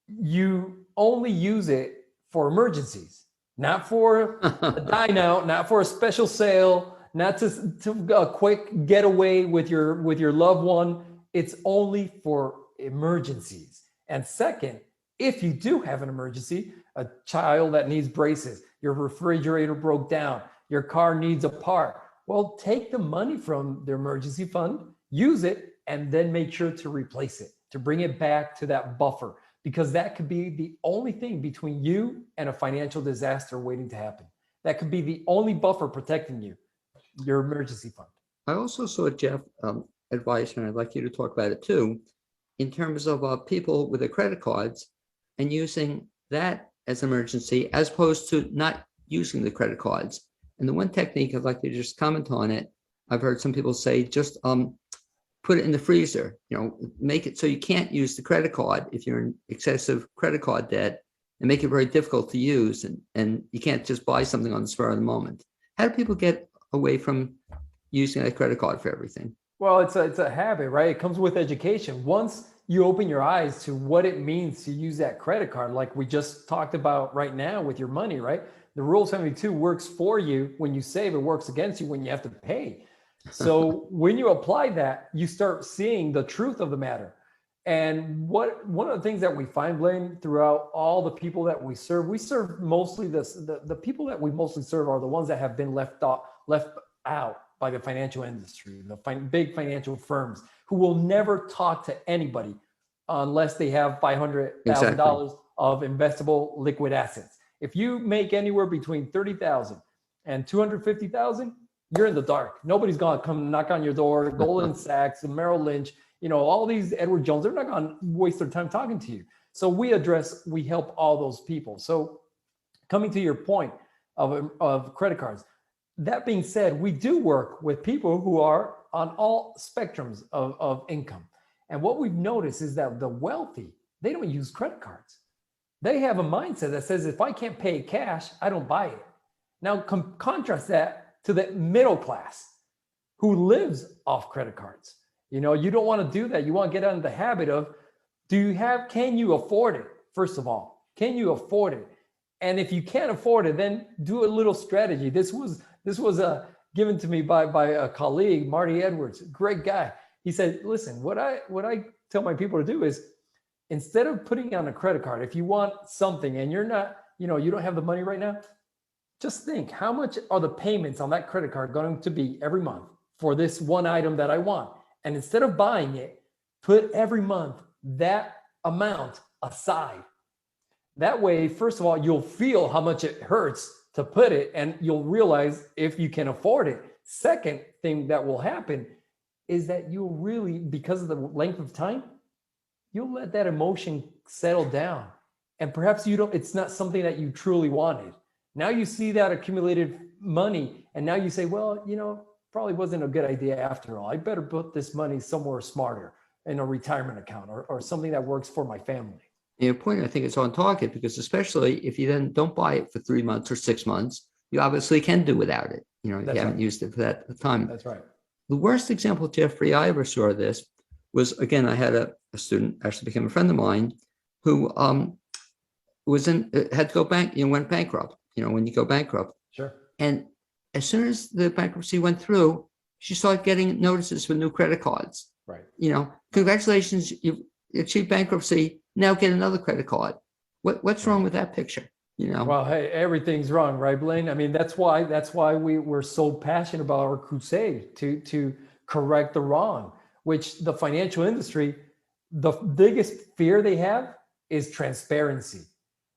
you only use it for emergencies, not for a dine out, not for a special sale, not to a quick getaway with your loved one. It's only for emergencies. And second, if you do have an emergency, a child that needs braces, your refrigerator broke down, your car needs a part, well, take the money from the emergency fund, use it, and then make sure to replace it, to bring it back to that buffer, because that could be the only thing between you and a financial disaster waiting to happen. That could be the only buffer protecting you, your emergency fund. I also saw Jeff advice, and I'd like you to talk about it too, in terms of people with their credit cards and using that as an emergency as opposed to not using the credit cards. And the one technique I'd like you to just comment on it. I've heard some people say just put it in the freezer, make it so you can't use the credit card if you're in excessive credit card debt and make it very difficult to use. And you can't just buy something on the spur of the moment. How do people get away from using a credit card for everything? Well, it's a habit, right? It comes with education. Once you open your eyes to what it means to use that credit card, like we just talked about right now with your money, right? The Rule 72 works for you when you save, it works against you when you have to pay. So when you apply that, you start seeing the truth of the matter. And one of the things that we find, Blaine, throughout all the people that we serve mostly the people that we mostly serve are the ones that have been left out by the financial industry, the big financial firms who will never talk to anybody unless they have $500,000 of investable liquid assets. If you make anywhere between 30,000 and 250,000, you're in the dark. Nobody's gonna come knock on your door. Goldman Sachs and Merrill Lynch, all these Edward Jones, they're not gonna waste their time talking to you. So we help all those people. So coming to your point of credit cards, that being said, we do work with people who are on all spectrums of income. And what we've noticed is that the wealthy, they don't use credit cards. They have a mindset that says, if I can't pay cash, I don't buy it. Now contrast that to the middle class who lives off credit cards. You don't want to do that. You want to get out of the habit of, can you afford it? First of all, can you afford it? And if you can't afford it, then do a little strategy. This was given to me by a colleague, Marty Edwards, great guy. He said, listen, what I tell my people to do is, instead of putting on a credit card, if you want something and you're not, you don't have the money right now, just think, how much are the payments on that credit card going to be every month for this one item that I want? And instead of buying it, put every month that amount aside. That way, first of all, you'll feel how much it hurts to put it, and you'll realize if you can afford it. Second thing that will happen is that you'll really, because of the length of time, you'll let that emotion settle down. And perhaps it's not something that you truly wanted. Now you see that accumulated money, and now you say, well, probably wasn't a good idea after all. I better put this money somewhere smarter, in a retirement account or something that works for my family. Your point, I think, is on target, because especially if you then don't buy it for 3 months or 6 months, you obviously can do without it. If you haven't used it for that time. That's right. The worst example, Jeffrey, I ever saw of this was, again, I had a student, actually became a friend of mine, who had to go went bankrupt. When you go bankrupt. Sure. And as soon as the bankruptcy went through, she started getting notices for new credit cards. Right. Congratulations, you've achieved bankruptcy. Now get another credit card. What's wrong with that picture? Well, hey, everything's wrong, right, Blaine? I mean, that's why we're so passionate about our crusade to correct the wrong, which the financial industry, the biggest fear they have is transparency.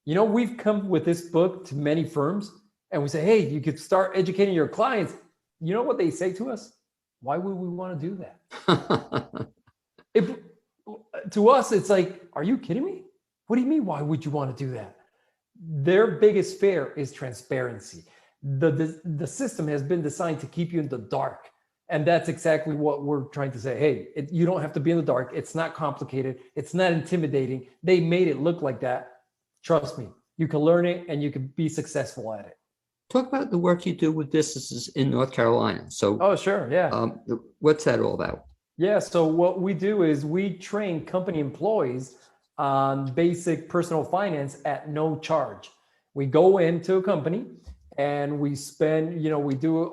We've come with this book to many firms, and we say, hey, you could start educating your clients. You know what they say to us? Why would we want to do that? To us, it's like, are you kidding me? What do you mean? Why would you want to do that? Their biggest fear is transparency. The system has been designed to keep you in the dark. And that's exactly what we're trying to say. Hey, you don't have to be in the dark. It's not complicated. It's not intimidating. They made it look like that. Trust me, you can learn it and you can be successful at it. Talk about the work you do with businesses in North Carolina. So, oh, sure. Yeah. What's that all about? Yeah. So what we do is we train company employees on basic personal finance at no charge. We go into a company and we spend, we do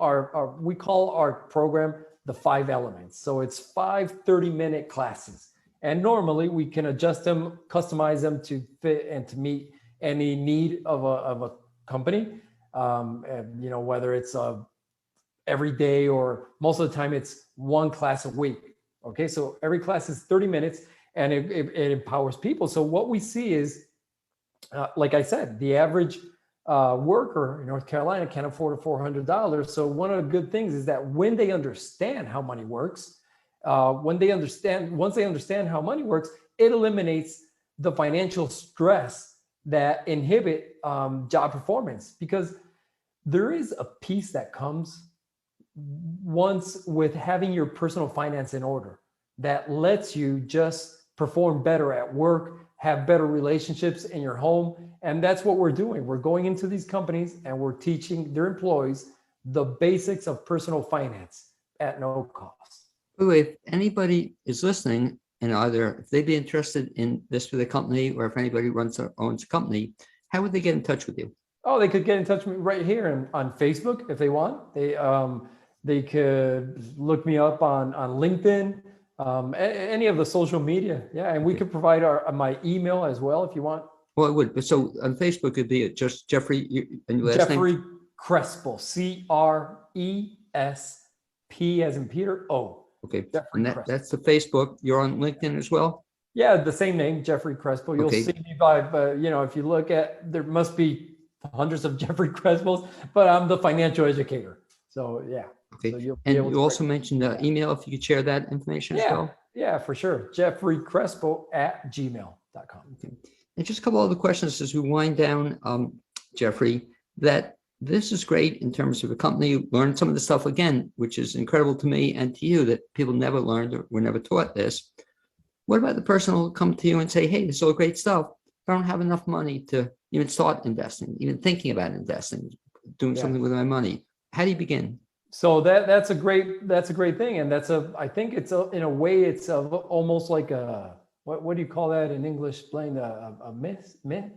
we call our program the 5 elements. So it's 5 30-minute classes. And normally we can adjust them, customize them to fit and to meet any need of a company. And, whether it's every day or most of the time it's one class a week. Okay, so every class is 30 minutes and it empowers people. So what we see is, like I said, the average worker in North Carolina can't afford $400. So one of the good things is that when they understand how money works, once they understand how money works, it eliminates the financial stress that inhibit job performance, because there is a piece that comes once with having your personal finance in order that lets you just perform better at work, have better relationships in your home. And that's what we're doing. We're going into these companies and we're teaching their employees the basics of personal finance at no cost. By the way, if anybody is listening and either if they'd be interested in this for the company or if anybody owns a company, how would they get in touch with you? Oh, they could get in touch with me right here on Facebook if they want. They could look me up on LinkedIn, any of the social media. Yeah, and we could provide my email as well if you want. Well, it would. But so on Facebook, it'd be just Jeffrey and your last Jeffrey name? Crespo, Cresp as in Peter O. Okay, Jeffrey and Crespo. that's the Facebook. You're on LinkedIn as well? Yeah, the same name, Jeffrey Crespo. You'll Okay. see me if you look at, there must be hundreds of Jeffrey Crespos, but I'm the financial educator. So yeah. Okay, So you'll be and able you to also mentioned email, if you could share that information as well. Yeah, for sure. JeffreyCrespo@gmail.com. Okay. And just a couple other questions as we wind down, Jeffrey, that this is great in terms of a company. You learned some of the stuff again, which is incredible to me and to you that people never learned or were never taught this. What about the person who will come to you and say, hey, this is all great stuff. I don't have enough money to even start investing, even thinking about investing, doing something with my money. How do you begin? So that's a great thing, and I think it's in a way it's almost like a what do you call that in English? Blaine, a myth. Myth.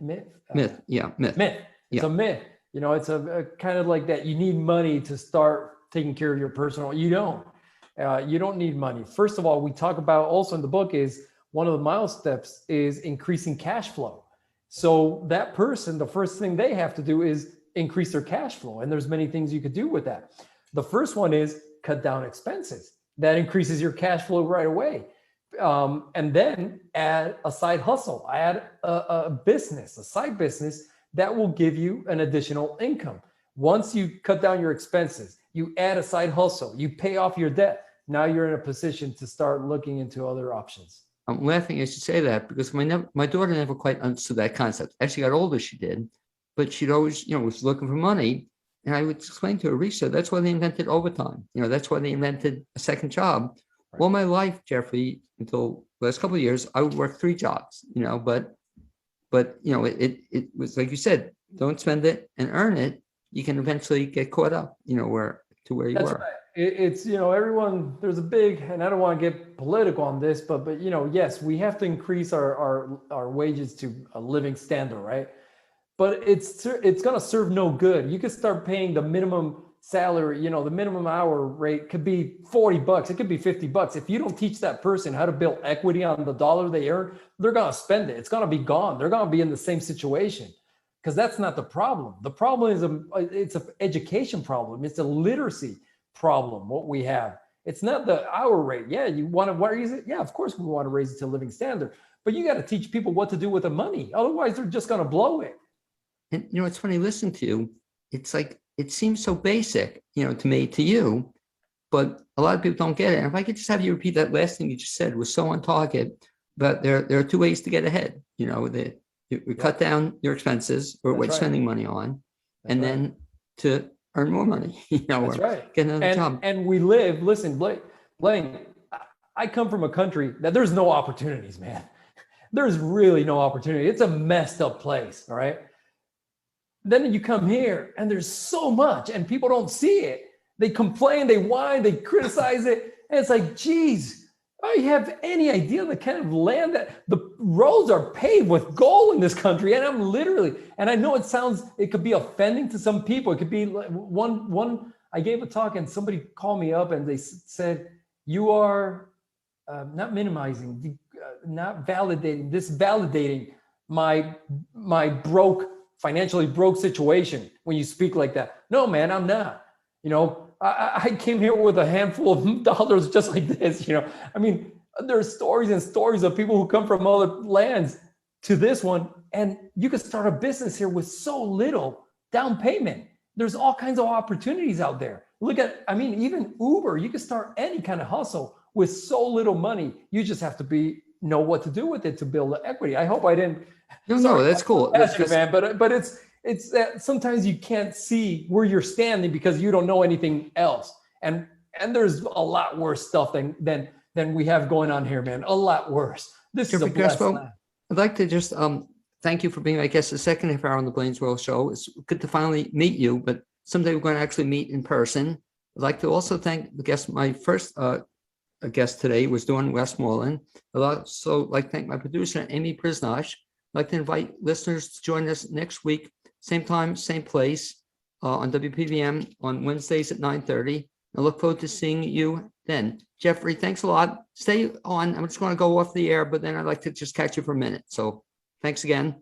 It's a myth. It's a kind of like that. You need money to start taking care of your personal. You don't need money. First of all, we talk about also in the book is one of the milestone steps is increasing cash flow. So that person, the first thing they have to do is increase their cash flow, and there's many things you could do with that. The first one is cut down expenses. That increases your cash flow right away. And then add a side hustle, add a side business that will give you an additional income. Once you cut down your expenses, you add a side hustle, you pay off your debt. Now you're in a position to start looking into other options. I'm laughing as you say that because my daughter never quite understood that concept. As she got older, she did, but she'd always, was looking for money. And I would explain to her, Risa, that's why they invented overtime. That's why they invented a second job. Right. All my life, Jeffrey, until the last couple of years, I would work 3 jobs, but it was like you said, don't spend it and earn it. You can eventually get caught up, where you That's were. Right. It's, everyone, there's a big, and I don't want to get political on this, but yes, we have to increase our wages to a living standard, right? But it's going to serve no good. You could start paying the minimum salary, the minimum hour rate could be $40. It could be $50. If you don't teach that person how to build equity on the dollar they earn, they're going to spend it. It's going to be gone. They're going to be in the same situation because that's not the problem. The problem is it's an education problem. It's a literacy problem, what we have. It's not the hour rate. Yeah, you want to raise it? Yeah, of course we want to raise it to a living standard. But you got to teach people what to do with the money. Otherwise, they're just going to blow it. And it's funny listening to you. It's like it seems so basic, to me, to you, but a lot of people don't get it. And if I could just have you repeat that last thing you just said was so on target. But there are 2 ways to get ahead. You cut down your expenses or what you're spending money on, and then to earn more money. That's right. Get another job. And we live. Listen, Blaine, I come from a country that there's no opportunities, man. There's really no opportunity. It's a messed up place. All right. Then you come here and there's so much and people don't see it. They complain, they whine, they criticize it. And it's like, geez, I have any idea the kind of land that the roads are paved with gold in this country. And I'm literally, and I know it could be offending to some people. It could be like I gave a talk and somebody called me up and they said, you are not minimizing, not validating, validating my financially broke situation when you speak like that. No, man, I'm not. I came here with a handful of dollars just like this. I mean, there's stories and stories of people who come from other lands to this one, and you could start a business here with so little down payment. There's all kinds of opportunities out there. Look at, even Uber, you can start any kind of hustle with so little money. You just have to know what to do with it to build the equity. I hope I didn't. No, that's cool. Man, but it's that sometimes you can't see where you're standing because you don't know anything else. And there's a lot worse stuff than we have going on here, man. A lot worse. This is a Crespo, I'd like to just thank you for being, I guess, the second half hour on the Blaine's World show. It's good to finally meet you, but someday we're going to actually meet in person. I'd like to also thank, I guess, my first guest today was doing Westmoreland. I'd also like to thank my producer, Amy Prisnosh. I'd like to invite listeners to join us next week, same time, same place, on WPVM on Wednesdays at 9:30. I look forward to seeing you then. Jeffrey, thanks a lot. Stay on. I'm just going to go off the air, but then I'd like to just catch you for a minute. So thanks again.